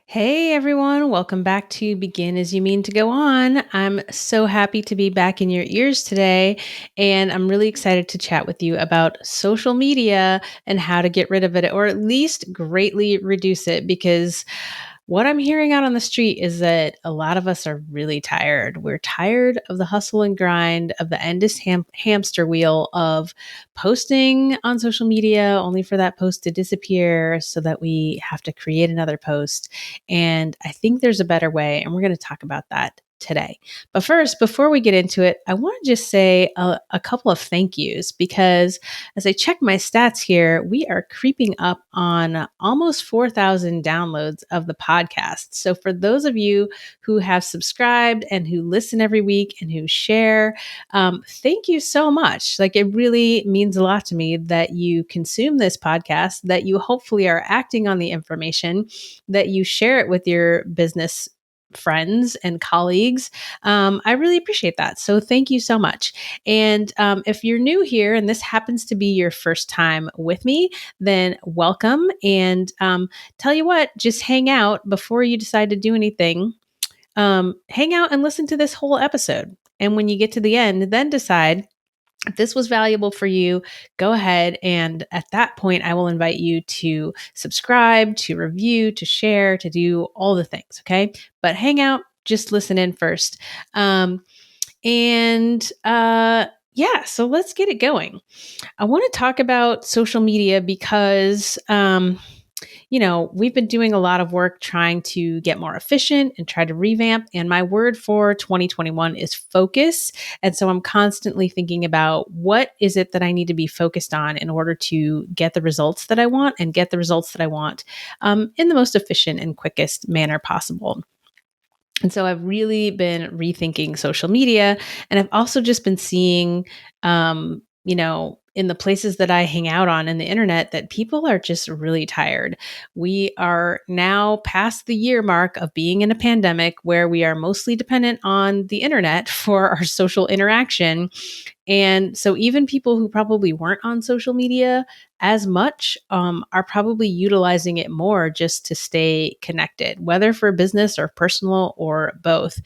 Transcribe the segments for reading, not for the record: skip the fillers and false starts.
Hey everyone, welcome back to Begin As You Mean to Go On. I'm so happy to be back in your ears today, and I'm really excited to chat with you about social media and how to get rid of it, or at least greatly reduce it, because what I'm hearing out on the street is that a lot of us are really tired. We're tired of the hustle and grind, of the endless hamster wheel of posting on social media only for that post to disappear so that we have to create another post. And I think there's a better way, and we're going to talk about that today. But first, before we get into it, I want to just say a couple of thank yous, because as I check my stats here, we are creeping up on almost 4,000 downloads of the podcast. So for those of you who have subscribed and who listen every week and who share, thank you so much. Like, it really means a lot to me that you consume this podcast, that you hopefully are acting on the information, that you share it with your business friends and colleagues. I really appreciate that. So thank you so much. And if you're new here and this happens to be your first time with me, then welcome. And tell you what, just hang out before you decide to do anything. Hang out and listen to this whole episode. And when you get to the end, then decide if this was valuable for you. Go ahead. And at that point, I will invite you to subscribe, to review, to share, to do all the things. Okay. But hang out, just listen in first. Yeah, so let's get it going. I want to talk about social media because, we've been doing a lot of work trying to get more efficient and try to revamp. And my word for 2021 is focus. And so I'm constantly thinking about what is it that I need to be focused on in order to get the results that I want and get the results that I want in the most efficient and quickest manner possible. And so I've really been rethinking social media. And I've also just been seeing, in the places that I hang out on in the internet, that people are just really tired. We are now past the year mark of being in a pandemic where we are mostly dependent on the internet for our social interaction. And so even people who probably weren't on social media as much are probably utilizing it more just to stay connected, whether for business or personal or both.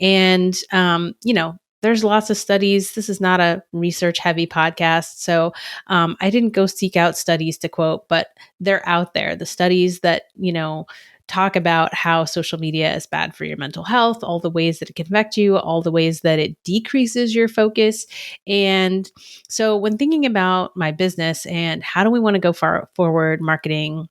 And, there's lots of studies. This is not a research heavy podcast. So I didn't go seek out studies to quote, but they're out there. The studies that, talk about how social media is bad for your mental health, all the ways that it can affect you, all the ways that it decreases your focus. And so when thinking about my business and how do we want to go forward marketing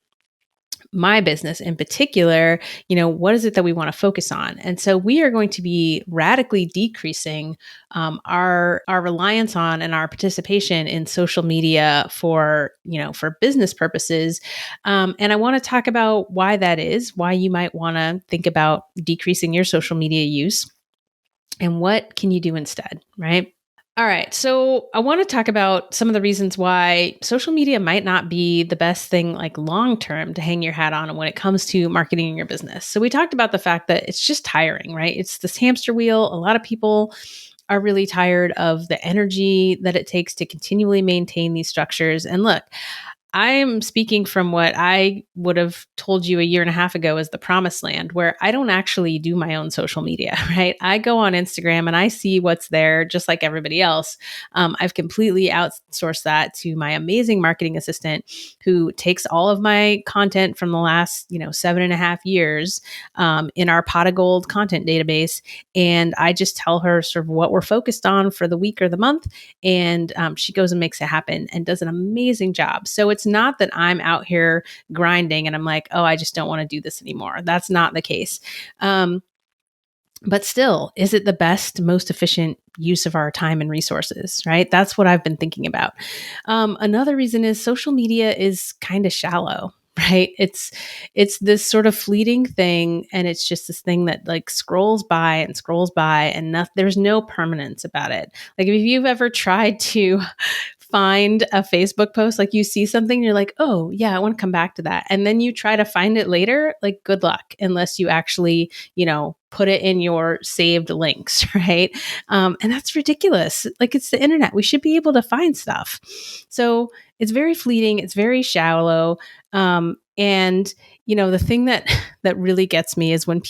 my business in particular, what is it that we want to focus on? And so we are going to be radically decreasing our reliance on and our participation in social media for business purposes. And I want to talk about why that is, why you might want to think about decreasing your social media use, and what can you do instead, right? All right. So I want to talk about some of the reasons why social media might not be the best thing, like long term, to hang your hat on when it comes to marketing your business. So we talked about the fact that it's just tiring, right? It's this hamster wheel. A lot of people are really tired of the energy that it takes to continually maintain these structures. And look, I'm speaking from what I would have told you a year and a half ago as the promised land, where I don't actually do my own social media, right? I go on Instagram and I see what's there just like everybody else. I've completely outsourced that to my amazing marketing assistant who takes all of my content from the last, 7.5 years in our pot of gold content database. And I just tell her sort of what we're focused on for the week or the month. And she goes and makes it happen and does an amazing job. So it's not that I'm out here grinding and I'm like, oh, I just don't want to do this anymore. That's not the case. But still, is it the best, most efficient use of our time and resources, right? That's what I've been thinking about. Another reason is social media is kind of shallow, right? It's this sort of fleeting thing, and it's just this thing that like scrolls by and there's no permanence about it. Like if you've ever tried to find a Facebook post, like you see something, you're like, oh yeah, I want to come back to that. And then you try to find it later, like good luck, unless you actually, put it in your saved links, right? And that's ridiculous. Like it's the internet. We should be able to find stuff. So it's very fleeting. It's very shallow. And, the thing that really gets me is when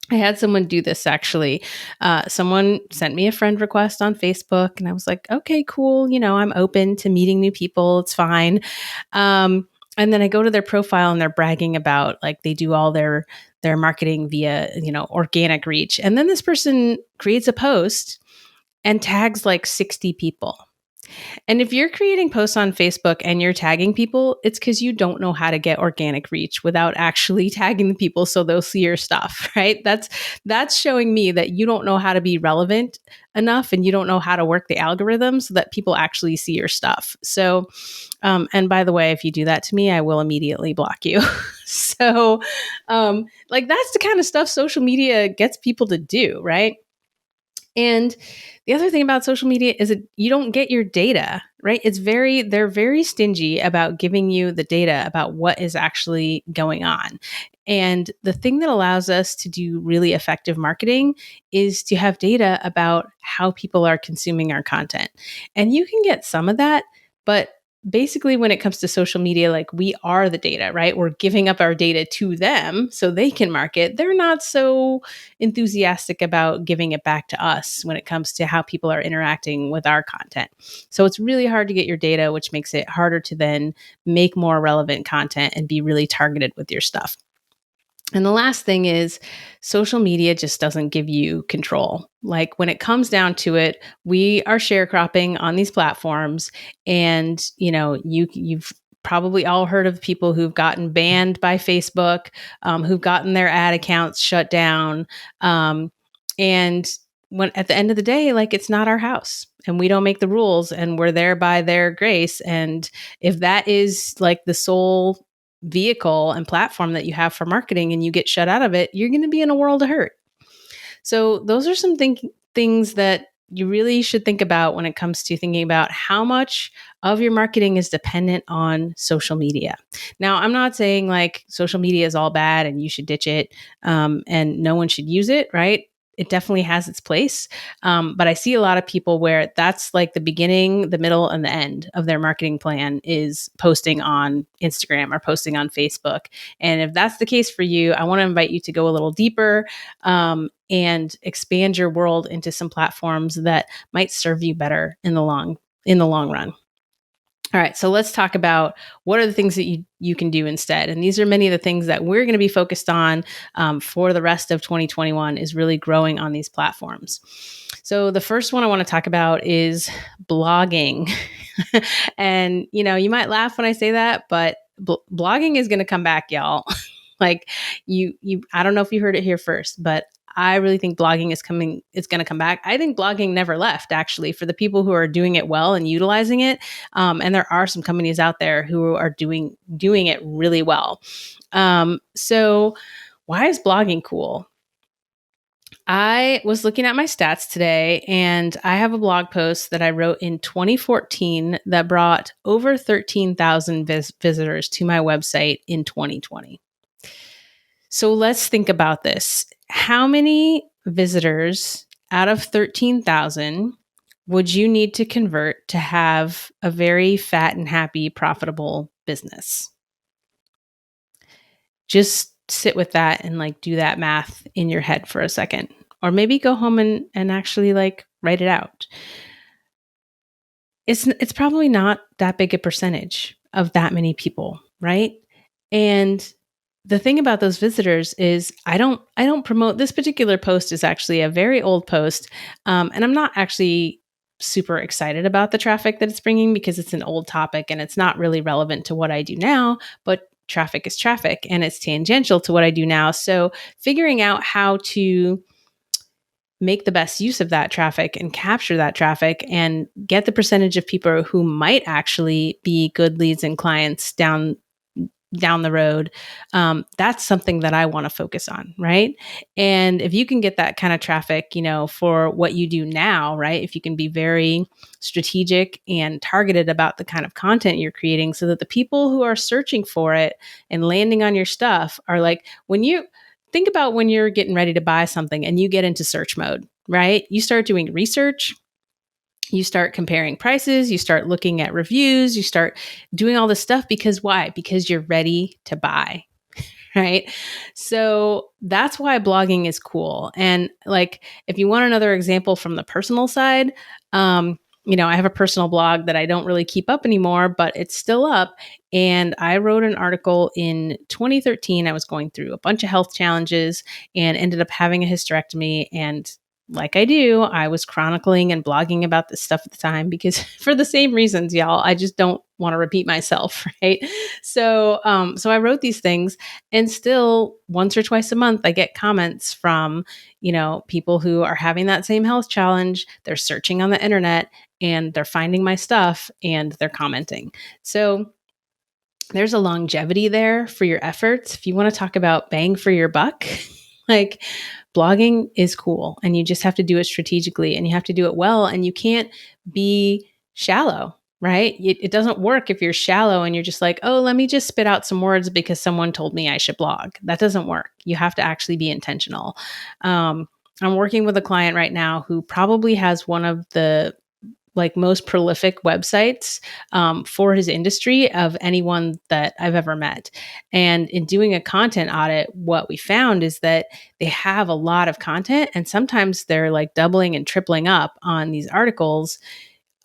I had someone do this actually. Someone sent me a friend request on Facebook, and I was like, okay, cool. I'm open to meeting new people. It's fine. And then I go to their profile and they're bragging about like they do all their marketing via, organic reach. And then this person creates a post and tags like 60 people. And if you're creating posts on Facebook and you're tagging people, it's because you don't know how to get organic reach without actually tagging the people so they'll see your stuff, right? That's showing me that you don't know how to be relevant enough and you don't know how to work the algorithm so that people actually see your stuff. So, and by the way, if you do that to me, I will immediately block you. So, like that's the kind of stuff social media gets people to do, right? And the other thing about social media is that you don't get your data, right? They're very stingy about giving you the data about what is actually going on. And the thing that allows us to do really effective marketing is to have data about how people are consuming our content. And you can get some of that, but basically when it comes to social media, like we are the data, right? We're giving up our data to them so they can market. They're not so enthusiastic about giving it back to us when it comes to how people are interacting with our content. So it's really hard to get your data, which makes it harder to then make more relevant content and be really targeted with your stuff. And the last thing is social media just doesn't give you control. Like when it comes down to it, we are sharecropping on these platforms and, you've probably all heard of people who've gotten banned by Facebook, who've gotten their ad accounts shut down. And when at the end of the day, like it's not our house and we don't make the rules and we're there by their grace. And if that is like the sole vehicle and platform that you have for marketing and you get shut out of it, you're going to be in a world of hurt. So those are some things that you really should think about when it comes to thinking about how much of your marketing is dependent on social media. Now, I'm not saying like social media is all bad and you should ditch it and no one should use it, right? It definitely has its place. But I see a lot of people where that's like the beginning, the middle, and the end of their marketing plan is posting on Instagram or posting on Facebook. And if that's the case for you, I want to invite you to go a little deeper and expand your world into some platforms that might serve you better in the long run. All right, so let's talk about what are the things that you can do instead. And these are many of the things that we're going to be focused on for the rest of 2021 is really growing on these platforms. So the first one I want to talk about is blogging. And, you might laugh when I say that, but blogging is going to come back, y'all. Like I don't know if you heard it here first, but I really think blogging it's going to come back. I think blogging never left, actually, for the people who are doing it well and utilizing it. And there are some companies out there who are doing it really well. So why is blogging cool? I was looking at my stats today and I have a blog post that I wrote in 2014 that brought over 13,000 visitors to my website in 2020. So let's think about this. How many visitors out of 13,000 would you need to convert to have a very fat and happy, profitable business? Just sit with that and like do that math in your head for a second. Or maybe go home and actually like write it out. It's probably not that big a percentage of that many people, right? And the thing about those visitors is I don't promote this particular post is actually a very old post. And I'm not actually super excited about the traffic that it's bringing because it's an old topic and it's not really relevant to what I do now, but traffic is traffic and it's tangential to what I do now. So figuring out how to make the best use of that traffic and capture that traffic and get the percentage of people who might actually be good leads and clients down the road, that's something that I want to focus on, right? And if you can get that kind of traffic, for what you do now, right? If you can be very strategic and targeted about the kind of content you're creating so that the people who are searching for it and landing on your stuff are like, when you think about when you're getting ready to buy something and you get into search mode, right? You start doing research. You start comparing prices, you start looking at reviews, you start doing all this stuff because why? Because you're ready to buy. Right. So that's why blogging is cool. And like, if you want another example from the personal side, I have a personal blog that I don't really keep up anymore, but it's still up. And I wrote an article in 2013. I was going through a bunch of health challenges and ended up having a hysterectomy. And like I do, I was chronicling and blogging about this stuff at the time because for the same reasons, y'all, I just don't want to repeat myself. Right. So I wrote these things, and still once or twice a month, I get comments from, people who are having that same health challenge. They're searching on the internet and they're finding my stuff and they're commenting. So there's a longevity there for your efforts. If you want to talk about bang for your buck, like blogging is cool, and you just have to do it strategically and you have to do it well, and you can't be shallow. Right? It doesn't work if you're shallow and you're just like, oh, let me just spit out some words because someone told me I should blog. That doesn't work. You have to actually be intentional. I'm working with a client right now who probably has one of the most prolific websites for his industry of anyone that I've ever met. And in doing a content audit, what we found is that they have a lot of content, and sometimes they're like doubling and tripling up on these articles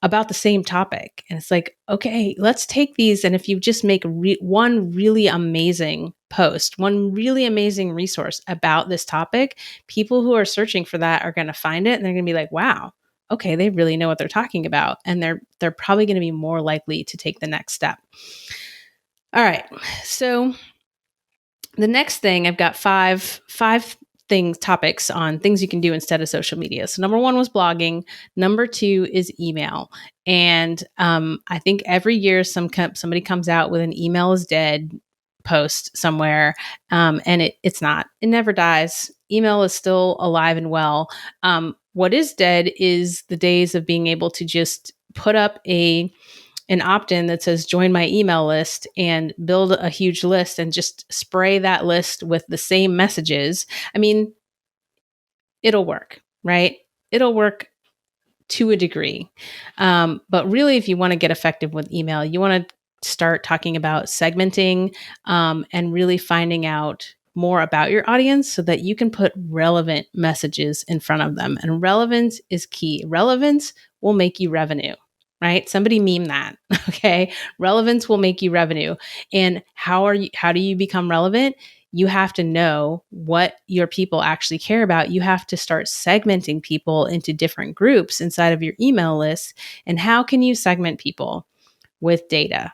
about the same topic. And it's like, okay, let's take these. And if you just make one really amazing post, one really amazing resource about this topic, people who are searching for that are going to find it, and they're going to be like, wow, okay, they really know what they're talking about. And they're probably going to be more likely to take the next step. All right. So the next thing, I've got five topics on things you can do instead of social media. So number one was blogging. Number two is email. And I think every year somebody comes out with an email is dead post somewhere. And it's not. It never dies. Email is still alive and well. What is dead is the days of being able to just put up an opt-in that says join my email list and build a huge list and just spray that list with the same messages. I mean, it'll work, right? It'll work to a degree. But really, if you want to get effective with email, you want to start talking about segmenting and really finding out more about your audience so that you can put relevant messages in front of them. And relevance is key. Relevance will make you revenue. Right? Somebody meme that. Okay. Relevance will make you revenue. And how do you become relevant? You have to know what your people actually care about. You have to start segmenting people into different groups inside of your email list. And how can you segment people? With data.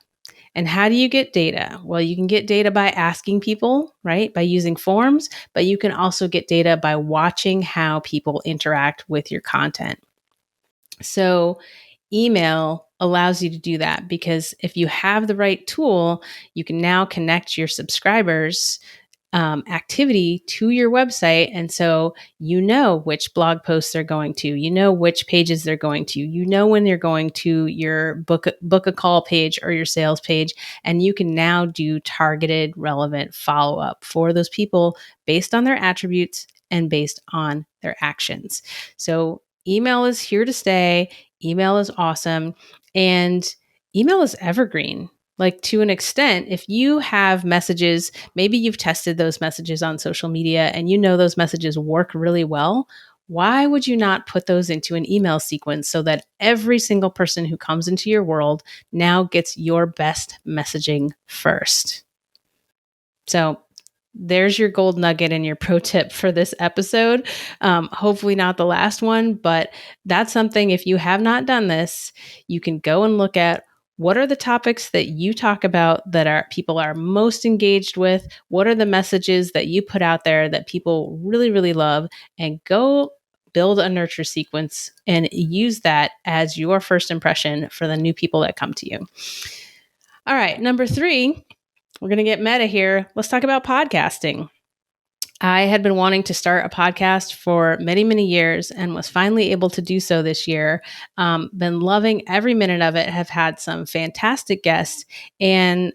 And how do you get data? Well, you can get data by asking people, right? By using forms, but you can also get data by watching how people interact with your content. So email allows you to do that because if you have the right tool, you can now connect your subscribers' activity to your website. And so you know which blog posts they're going to, you know which pages they're going to, you know when they're going to your book a call page or your sales page. And you can now do targeted, relevant follow-up for those people based on their attributes and based on their actions. So email is here to stay. Email is awesome. And email is evergreen. Like to an extent, if you have messages, maybe you've tested those messages on social media and you know those messages work really well, why would you not put those into an email sequence so that every single person who comes into your world now gets your best messaging first? So there's your gold nugget and your pro tip for this episode. Hopefully not the last one, but that's something, if you have not done this, you can go and look at what are the topics that you talk about that people are most engaged with? What are the messages that you put out there that people really, really love? And go build a nurture sequence and use that as your first impression for the new people that come to you. All right, number 3. We're going to get meta here. Let's talk about podcasting. I had been wanting to start a podcast for many, many years and was finally able to do so this year. Been loving every minute of it, have had some fantastic guests. And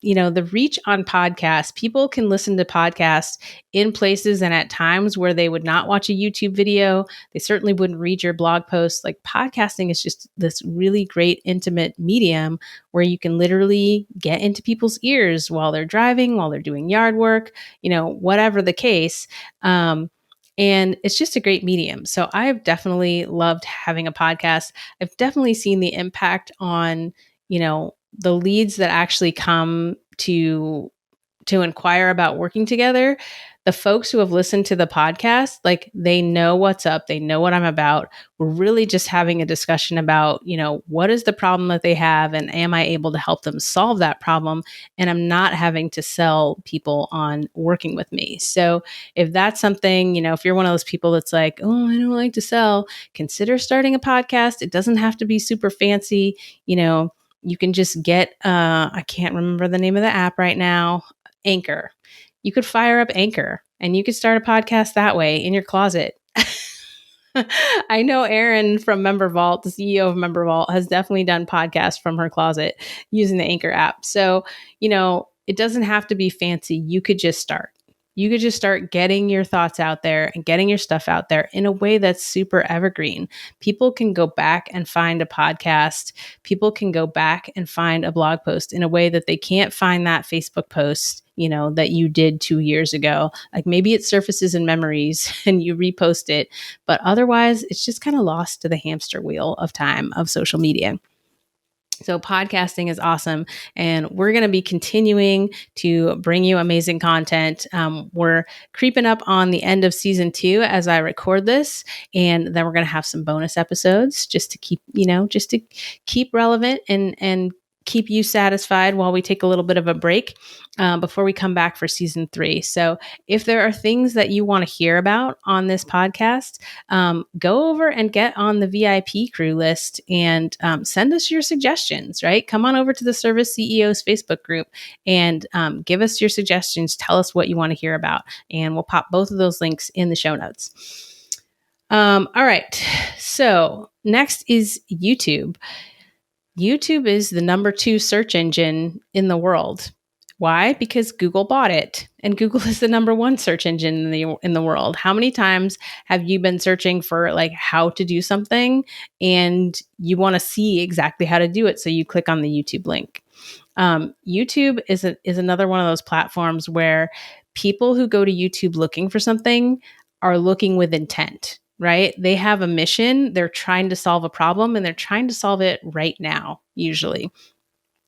the reach on podcasts, people can listen to podcasts in places and at times where they would not watch a YouTube video. They certainly wouldn't read your blog post. Like, podcasting is just this really great intimate medium where you can literally get into people's ears while they're driving, while they're doing yard work, whatever the case. And it's just a great medium. So I've definitely loved having a podcast. I've definitely seen the impact on, the leads that actually come to inquire about working together. The folks who have listened to the podcast, like, they know what's up. They know what I'm about. We're really just having a discussion about, what is the problem that they have, and am I able to help them solve that problem? And I'm not having to sell people on working with me. So if that's something, if you're one of those people that's like, oh, I don't like to sell, consider starting a podcast. It doesn't have to be super fancy. You can just get, I can't remember the name of the app right now, Anchor. You could fire up Anchor and you could start a podcast that way in your closet. I know Erin from Member Vault, the CEO of Member Vault, has definitely done podcasts from her closet using the Anchor app. So, it doesn't have to be fancy. You could just start. You could just start getting your thoughts out there and getting your stuff out there in a way that's super evergreen. People can go back and find a podcast. People can go back and find a blog post in a way that they can't find that Facebook post, that you did 2 years ago. Like, maybe it surfaces in memories and you repost it, but otherwise it's just kind of lost to the hamster wheel of time of social media. So podcasting is awesome, and we're going to be continuing to bring you amazing content. We're creeping up on the end of season 2 as I record this, and then we're going to have some bonus episodes just to keep, relevant and keep you satisfied while we take a little bit of a break before we come back for season 3. So if there are things that you want to hear about on this podcast, go over and get on the VIP crew list and send us your suggestions, right? Come on over to the Service CEOs Facebook group and give us your suggestions. Tell us what you want to hear about, and we'll pop both of those links in the show notes. All right. So next is YouTube. YouTube is the number 2 search engine in the world. Why? Because Google bought it, and Google is the number 1 search engine in the world. How many times have you been searching for like how to do something, and you want to see exactly how to do it, so you click on the YouTube link? YouTube is another one of those platforms where people who go to YouTube looking for something are looking with intent. Right? They have a mission. They're trying to solve a problem, and they're trying to solve it right now, usually.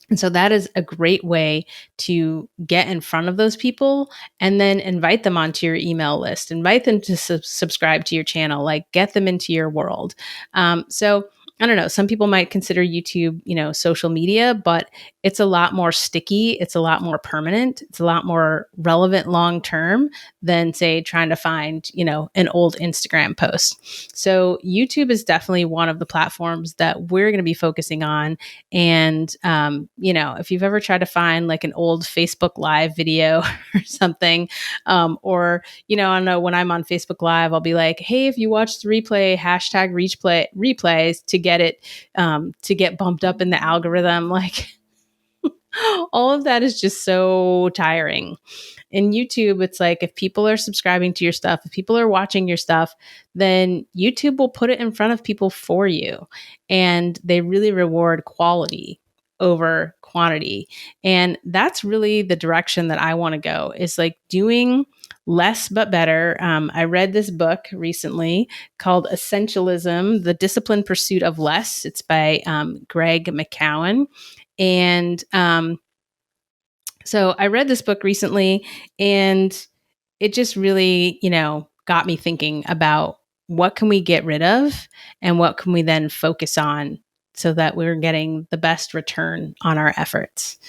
And so that is a great way to get in front of those people and then invite them onto your email list, invite them to subscribe to your channel, like get them into your world. So I don't know, some people might consider YouTube, social media, but it's a lot more sticky. It's a lot more permanent. It's a lot more relevant long-term than, say, trying to find, an old Instagram post. So YouTube is definitely one of the platforms that we're going to be focusing on. And, if you've ever tried to find like an old Facebook Live video or something, or, I don't know, when I'm on Facebook Live, I'll be like, hey, if you watch the replay, hashtag replays to get it, to get bumped up in the algorithm. Like, all of that is just so tiring. In YouTube, it's like, if people are subscribing to your stuff, if people are watching your stuff, then YouTube will put it in front of people for you. And they really reward quality over quantity. And that's really the direction that I want to go, is like doing less but better. I read this book recently called Essentialism, The Disciplined Pursuit of Less. It's by Greg McKeown. And so I read this book recently, and it just really, got me thinking about what can we get rid of and what can we then focus on so that we're getting the best return on our efforts.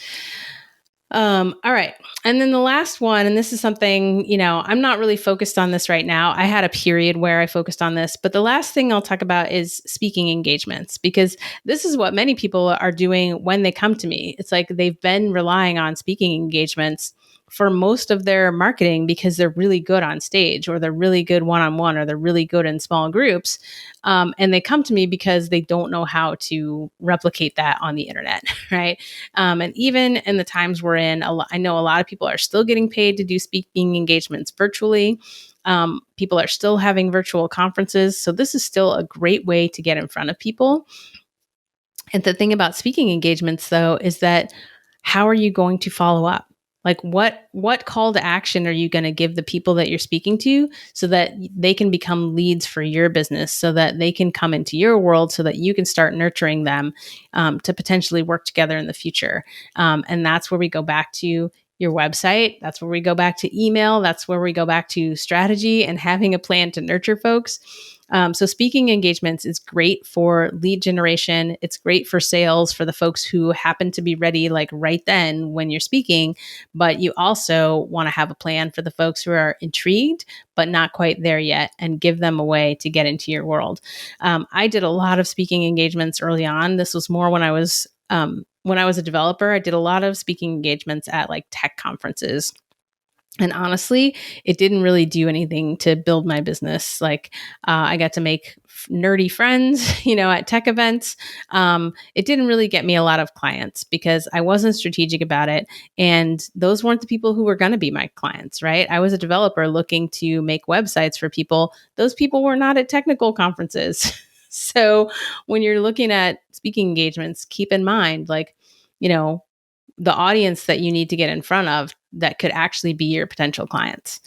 All right. And then the last one, and this is something, I'm not really focused on this right now. I had a period where I focused on this, but the last thing I'll talk about is speaking engagements, because this is what many people are doing when they come to me. It's like they've been relying on speaking engagements for most of their marketing because they're really good on stage, or they're really good one-on-one, or they're really good in small groups. And they come to me because they don't know how to replicate that on the internet, right? And even in the times we're in, I know a lot of people are still getting paid to do speaking engagements virtually. People are still having virtual conferences. So this is still a great way to get in front of people. And the thing about speaking engagements, though, is that how are you going to follow up? Like what call to action are you going to give the people that you're speaking to so that they can become leads for your business, so that they can come into your world, so that you can start nurturing them to potentially work together in the future? And that's where we go back to your website. That's where we go back to email. That's where we go back to strategy and having a plan to nurture folks. So speaking engagements is great for lead generation. It's great for sales for the folks who happen to be ready like right then when you're speaking, but you also want to have a plan for the folks who are intrigued but not quite there yet, and give them a way to get into your world. I did a lot of speaking engagements early on. This was more when I was a developer. I did a lot of speaking engagements at like tech conferences. And honestly, it didn't really do anything to build my business. Like I got to make nerdy friends, at tech events. It didn't really get me a lot of clients because I wasn't strategic about it. And those weren't the people who were going to be my clients, right? I was a developer looking to make websites for people. Those people were not at technical conferences. So when you're looking at speaking engagements, keep in mind, like, the audience that you need to get in front of that could actually be your potential clients.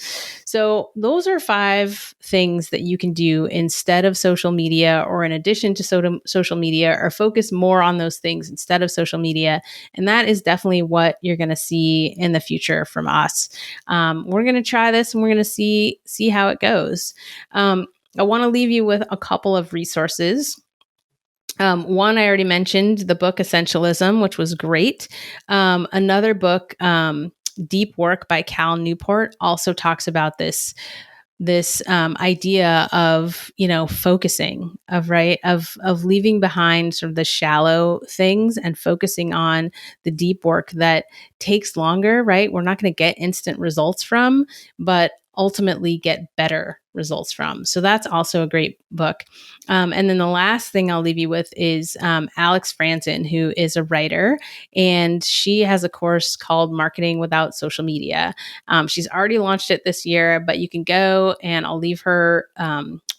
So those are 5 things that you can do instead of social media, or in addition to social media, or focus more on those things instead of social media. And that is definitely what you're going to see in the future from us. We're going to try this and we're going to see how it goes. I want to leave you with a couple of resources. One, I already mentioned, the book Essentialism, which was great. Another book, Deep Work by Cal Newport, also talks about this idea of focusing, of leaving behind sort of the shallow things and focusing on the deep work that takes longer, right? We're not going to get instant results from, but ultimately get better results from. So that's also a great book. And then the last thing I'll leave you with is Alex Franzen, who is a writer, and she has a course called Marketing Without Social Media. She's already launched it this year, but you can go, and I'll leave her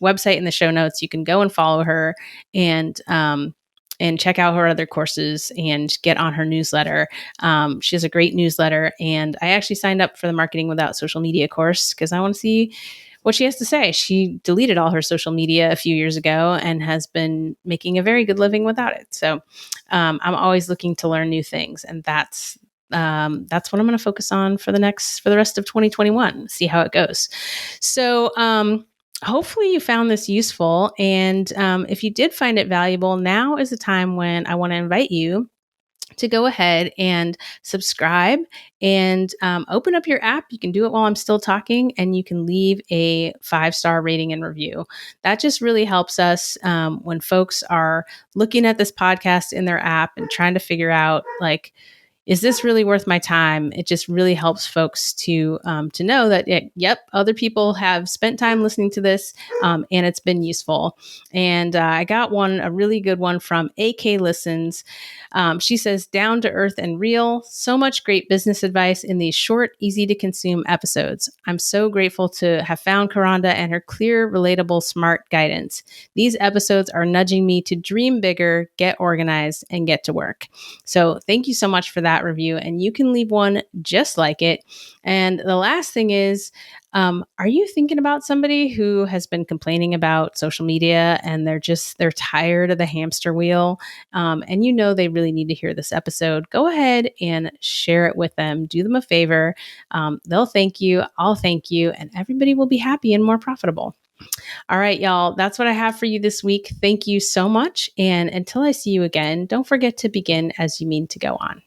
website in the show notes. You can go and follow her and check out her other courses and get on her newsletter. She has a great newsletter, and I actually signed up for the Marketing Without Social Media course because I want to see what she has to say. She deleted all her social media a few years ago and has been making a very good living without it. So I'm always looking to learn new things, and that's what I'm going to focus on for the rest of 2021. See how it goes. So hopefully you found this useful. And if you did find it valuable, now is the time when I want to invite you to go ahead and subscribe and open up your app. You can do it while I'm still talking, and you can leave a 5-star rating and review. That just really helps us when folks are looking at this podcast in their app and trying to figure out, like, is this really worth my time? It just really helps folks to know that, other people have spent time listening to this, and it's been useful. And I got a really good one from AK Listens. She says, down to earth and real, so much great business advice in these short, easy to consume episodes. I'm so grateful to have found Kronda and her clear, relatable, smart guidance. These episodes are nudging me to dream bigger, get organized, and get to work. So thank you so much for that review, and you can leave one just like it. And the last thing is, are you thinking about somebody who has been complaining about social media and they're tired of the hamster wheel, and they really need to hear this episode? Go ahead and share it with them. Do them a favor. They'll thank you. I'll thank you, and everybody will be happy and more profitable. All right, y'all, that's what I have for you this week. Thank you so much. And until I see you again, don't forget to begin as you mean to go on.